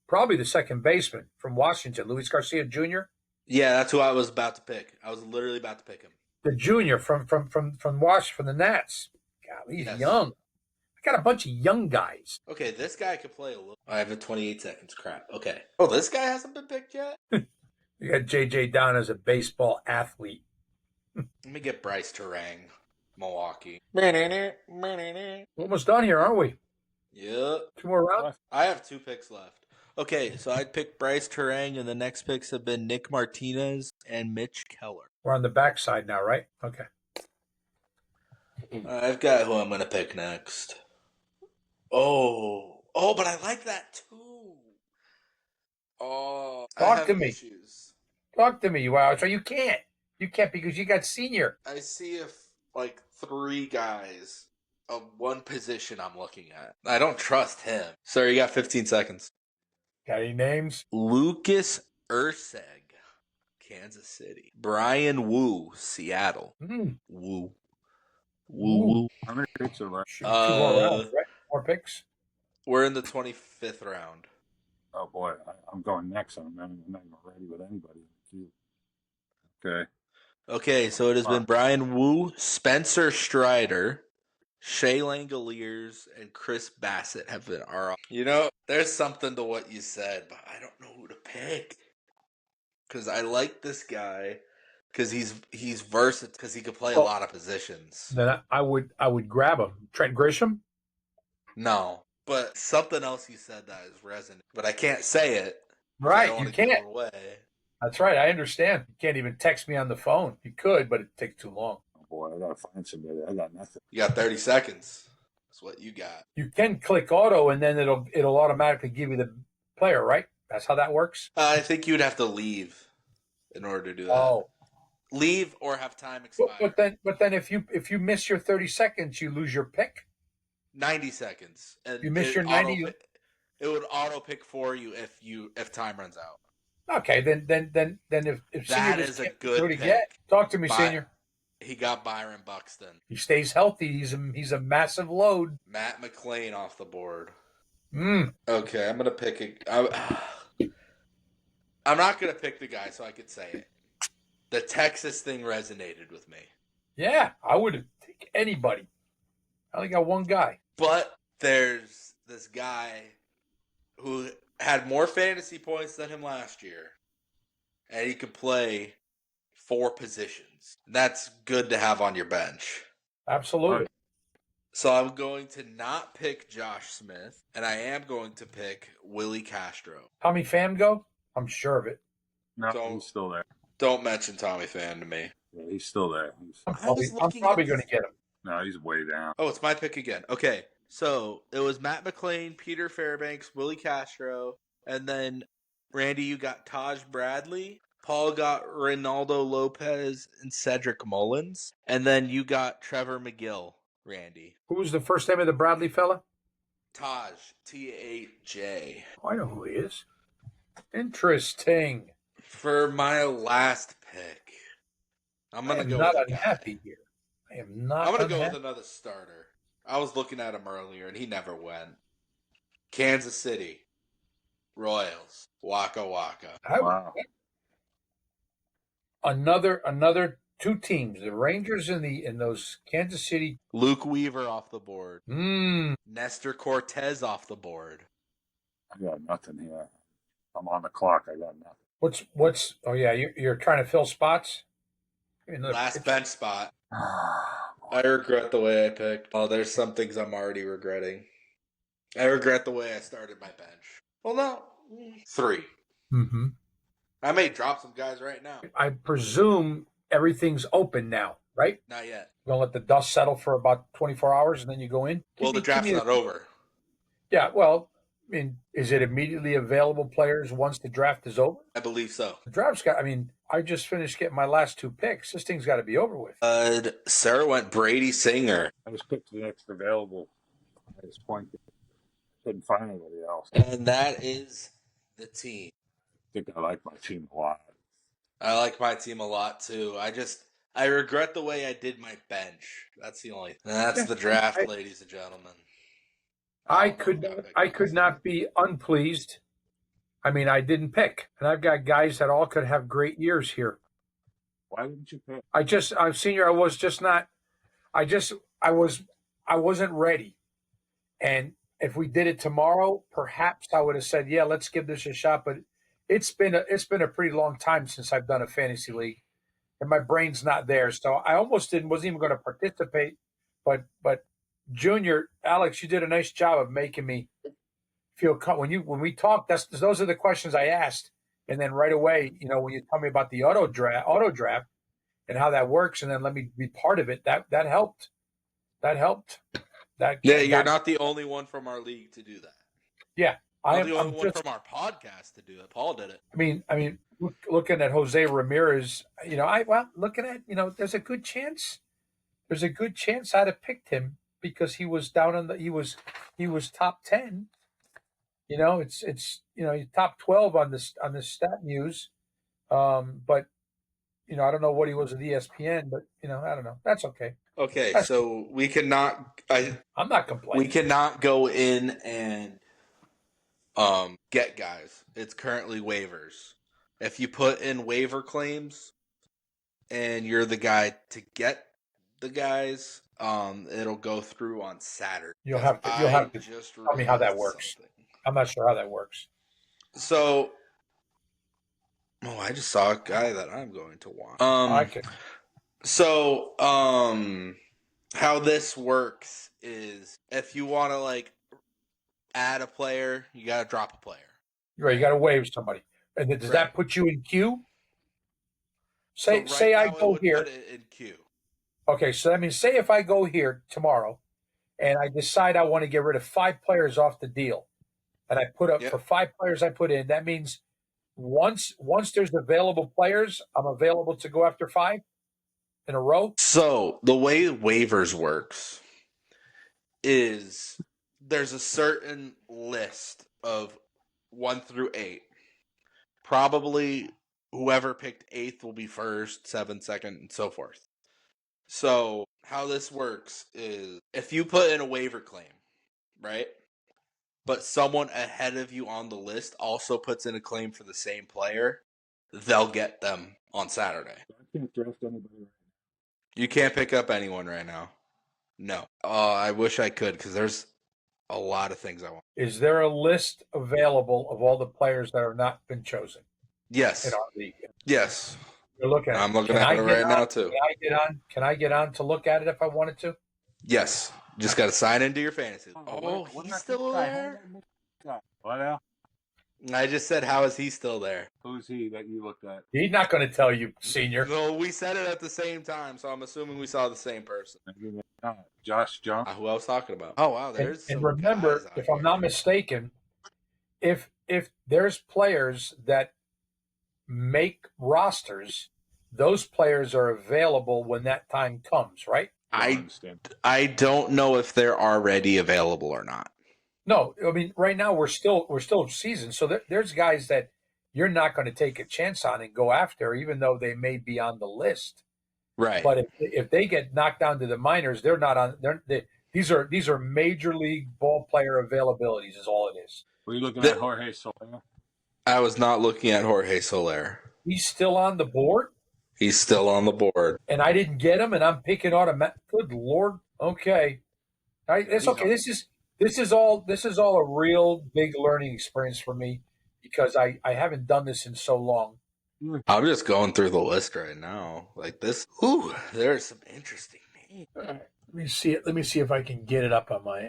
Probably the second baseman from Washington, Luis Garcia Jr. Yeah, that's who I was about to pick. I was literally about to pick him. The junior from the Nats. God, he's young. I got a bunch of young guys. Okay, this guy could play a little. I have 28 seconds. Crap. Okay. Oh, this guy hasn't been picked yet? You got JJ down as a baseball athlete. Let me get Bryce Terang, Milwaukee. Almost done here, aren't we? Yep. 2 more rounds? I have 2 picks left. Okay, so I'd pick Bryce Terang, and the next picks have been Nick Martinez and Mitch Keller. We're on the backside now, right? Okay. I've got who I'm going to pick next. Oh, but I like that too. Oh, Talk to me. Issues. Talk to me. Wow. So you can't. You can't because you got senior. I see if 3 guys of one position I'm looking at. I don't trust him. Sir, you got 15 seconds. Got any names? Lucas Urseg, Kansas City. Brian Wu, Seattle. Woo. Woo. How many picks are left? Shoot, 2 more rounds, right? 4 picks. We're in the 25th round. Oh boy, I'm going next. I'm not even ready with anybody. Okay. Okay, so it has been Brian Wu, Spencer Strider, Shea Langoliers, and Chris Bassett have been our. There's something to what you said, but I don't know who to pick because I like this guy because he's versatile because he could play a lot of positions. Then I would grab him. Trent Grisham? No, but something else you said that is resonant, but I can't say it. Right, I don't want to give it away. That's right. I understand. You can't even text me on the phone. You could, but it takes too long. Oh boy, I gotta find somebody. I got nothing. You got 30 seconds. That's what you got. You can click auto, and then it'll automatically give you the player, right? That's how that works. I think you'd have to leave in order to do that. Oh, leave or have time expire. But then if you miss your 30 seconds, you lose your pick. 90 seconds. And you miss your 90. It would auto pick for you if time runs out. Okay, then if that is a good pick. Talk to me, Senior. He got Byron Buxton. He stays healthy. He's a massive load. Matt McLean off the board. Okay, I'm gonna pick I'm not gonna pick the guy so I could say it. The Texas thing resonated with me. Yeah, I would take anybody. I only got one guy. But there's this guy who had more fantasy points than him last year, and he could play 4 positions. That's good to have on your bench. Absolutely. So I'm going to not pick Josh Smith, and I am going to pick Willie Castro. Tommy Pham go? I'm sure of it. No, he's still there. Don't mention Tommy Pham to me. Yeah, he's still there. I'm probably going to get him. No, he's way down. Oh, it's my pick again. Okay, so it was Matt McLean, Peter Fairbanks, Willie Castro, and then, Randy, you got Taj Bradley. Paul got Ronaldo Lopez and Cedric Mullins. And then you got Trevor McGill, Randy. Who was the first name of the Bradley fella? Taj, T-A-J. Oh, I know who he is. Interesting. For my last pick, I'm going to go not with unhappy here. I am not. I'm going to go with another starter. I was looking at him earlier, and he never went. Kansas City Royals. Waka Waka. Wow. Another 2 teams, the Rangers and those Kansas City. Luke Weaver off the board. Nestor Cortez off the board. I got nothing here. I'm on the clock. I got nothing. What's? Oh yeah, you're trying to fill spots. Last bench spot. I regret the way I picked. Oh, there's some things I'm already regretting. I regret the way I started my bench. Well, no, 3. Mm-hmm. I may drop some guys right now. I presume everything's open now, right? Not yet. You're going to let the dust settle for about 24 hours and then you go in? Well, the draft's not over. Yeah, well, I mean, is it immediately available players once the draft is over? I believe so. The draft's got, I just finished getting my last 2 picks. This thing's got to be over with. Sarah went Brady Singer. I just picked the next available at this point. Couldn't find anybody else. And that is the team. I think I like my team a lot. I like my team a lot too. I regret the way I did my bench. That's the only thing. That's the draft, ladies and gentlemen. I could not be unpleased. I didn't pick. And I've got guys that all could have great years here. Why didn't you pick? Senior, I wasn't ready. And if we did it tomorrow, perhaps I would have said, yeah, let's give this a shot. But it's been a pretty long time since I've done a fantasy league, and my brain's not there. So I almost wasn't even going to participate. But Junior, Alex, you did a nice job of making me feel when we talked. Those are the questions I asked, and then right away, when you tell me about the auto draft and how that works, and then let me be part of it. That helped. That helped. You're not the only one from our league to do that. Yeah, I'm the only one from our podcast to do it. Paul did it. Looking at Jose Ramirez, looking at, there's a good chance. There's a good chance I'd have picked him because he was he was top 10. It's top 12 on the stat news. But I don't know what he was at ESPN, but I don't know. That's okay. Okay, so we cannot. I'm not complaining. We cannot go in and get guys. It's currently waivers. If you put in waiver claims and you're the guy to get the guys, it'll go through on Saturday. You'll have to just tell me how that works. something. I'm not sure how that works. So, I just saw a guy that I'm going to want. So, how this works is if you want to like add a player, you got to drop a player. Right, you got to waive somebody. And does that put you in queue? Say I go here. Put it in queue. Okay, so that means say if I go here tomorrow and I decide I want to get rid of 5 players off the deal, and I put up for 5 players I put in, that means once there's available players, I'm available to go after 5 in a row. So the way waivers works is there's a certain list of 1 through 8. Probably whoever picked 8th will be first, 7th, second, and so forth. So how this works is if you put in a waiver claim, right? But someone ahead of you on the list also puts in a claim for the same player, they'll get them on Saturday. I can't draft anybody right now. You can't pick up anyone right now. No. I wish I could because there's a lot of things I want. Is there a list available of all the players that have not been chosen? Yes. In our league? Yes. You're looking at it. I'm looking at it right now too. Can I get on to look at it if I wanted to? Yes. Just got to sign into your fantasy. He's still there? What else? I just said, how is he still there? Who's he that you looked at? He's not going to tell you, Senior. No, we said it at the same time, so I'm assuming we saw the same person. Josh Johnson. Who I was talking about. Oh, wow. There's and remember, if I'm not mistaken, if there's players that make rosters, those players are available when that time comes, right? I don't know if they're already available or not. No, I mean right now we're still seasoned, so there's guys that you're not going to take a chance on and go after, even though they may be on the list. Right. But if they get knocked down to the minors, they're not on. These are major league ball player availabilities. Is all it is. Were you looking at Jorge Soler? I was not looking at Jorge Soler. He's still on the board. He's still on the board, and I didn't get him, and I'm picking automatic. Good Lord. Okay, it's okay. This is all a real big learning experience for me because I haven't done this in so long. I'm just going through the list right now, like this. Ooh, there's some interesting names. All right, let me see it. Let me see if I can get it up on my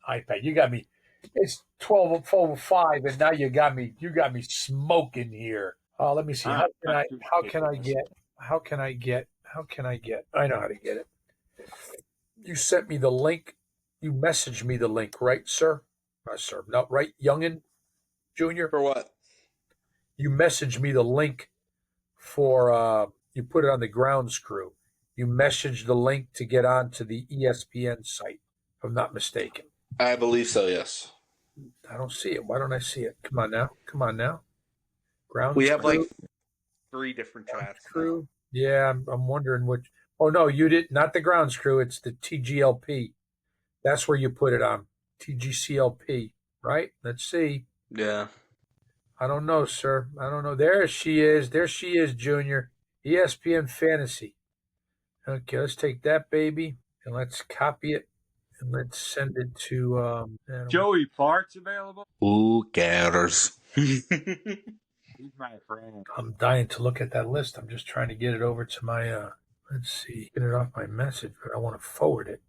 iPad. You got me. It's 12:05, and now you got me smoking here. Let me see. How can I get? I know how to get it. You sent me the link. You messaged me the link, right, sir? Sir. No, right, Youngin Jr. For what? You messaged me the link for. You put it on the grounds crew. You messaged the link to get onto the ESPN site, if I'm not mistaken. I believe so. Yes. I don't see it. Why don't I see it? Come on now. Grounds we have crew. like 3 different chats. Crew. Yeah, I'm wondering which. Oh no, you did not the grounds crew. It's the TGLP. That's where you put it on. TGCLP, right? Let's see. Yeah. I don't know, sir. I don't know. There she is, Junior. ESPN Fantasy. Okay, let's take that baby and let's copy it and let's send it to Joey Park's available. Who cares? He's my friend. I'm dying to look at that list. I'm just trying to get it over to my let's see. Get it off my message, but I want to forward it.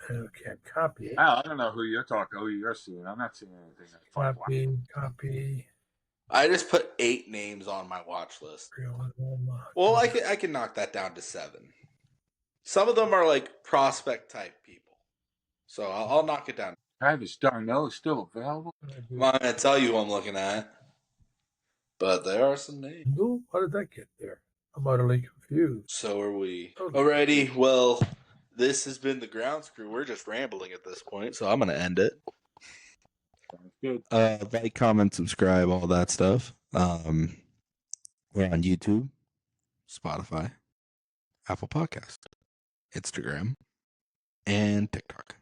Okay, copy it. I don't know who you're seeing. I'm not seeing anything. Copy. I just put 8 names on my watch list. Well, I can knock that down to 7. Some of them are like prospect type people, so I'll knock it down. Travis Darno is still available. I'm not gonna tell you who I'm looking at, but there are some names. No, how did that get there? I'm utterly confused. So are we. Alrighty, well, this has been the grounds crew. We're just rambling at this point, so I'm gonna end it. Sounds good. Like, comment, subscribe, all that stuff. We're on YouTube, Spotify, Apple Podcast, Instagram, and TikTok.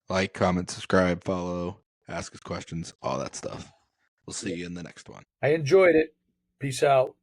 Like, comment, subscribe, follow, ask us questions, all that stuff. We'll see you in the next one. I enjoyed it. Peace out.